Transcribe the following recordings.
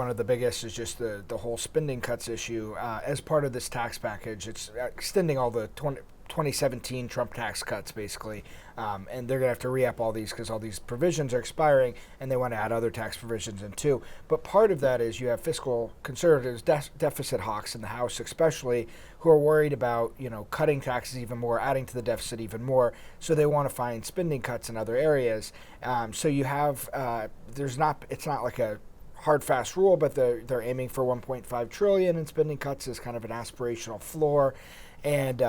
one of the biggest is just the whole spending cuts issue. As part of this tax package, it's extending all the 2017 Trump tax cuts, basically. And they're going to have to re-up all these because all these provisions are expiring, and they want to add other tax provisions in too. But part of that is you have fiscal conservatives, deficit hawks in the House especially, who are worried about, cutting taxes even more, adding to the deficit even more. So they want to find spending cuts in other areas. So you have, it's not like a hard fast rule, but they're aiming for 1.5 trillion in spending cuts as kind of an aspirational floor. And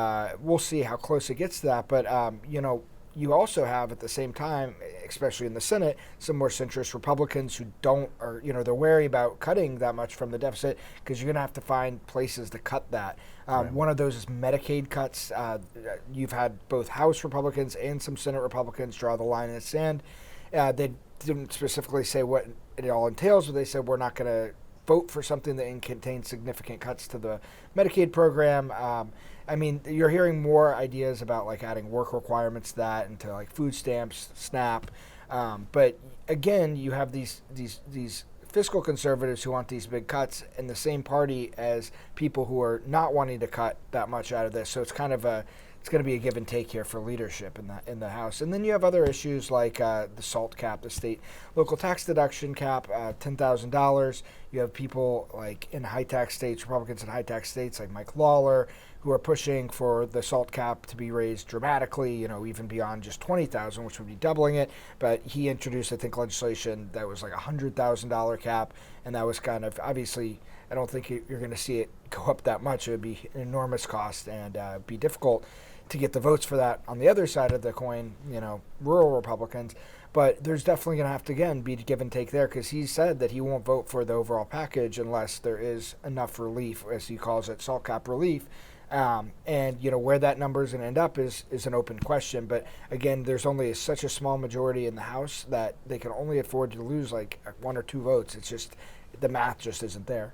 we'll see how close it gets to that. But, you also have at the same time, especially in the Senate, some more centrist Republicans who they're wary about cutting that much from the deficit because you're going to have to find places to cut that. Right. One of those is Medicaid cuts. You've had both House Republicans and some Senate Republicans draw the line in the sand. They didn't specifically say what it all entails, but they said we're not going to vote for something that contains significant cuts to the Medicaid program. You're hearing more ideas about like adding work requirements to that and to like food stamps, SNAP. But again, you have these fiscal conservatives who want these big cuts in the same party as people who are not wanting to cut that much out of this. So it's kind of it's going to be a give and take here for leadership in the House. And then you have other issues like the SALT cap, the state local tax deduction cap, $10,000. You have people like in high tax states, Republicans in high tax states like Mike Lawler, who are pushing for the SALT cap to be raised dramatically, even beyond just $20,000, which would be doubling it. But he introduced, I think, legislation that was like $100,000 cap, and that was kind of, obviously, I don't think you're going to see it go up that much. It would be an enormous cost and be difficult to get the votes for that on the other side of the coin, rural Republicans. But there's definitely going to have to, again, be give and take there because he said that he won't vote for the overall package unless there is enough relief, as he calls it, SALT cap relief. Where that number is going to end up is an open question. But again, there's only such a small majority in the House that they can only afford to lose like 1 or 2 votes. It's just the math just isn't there.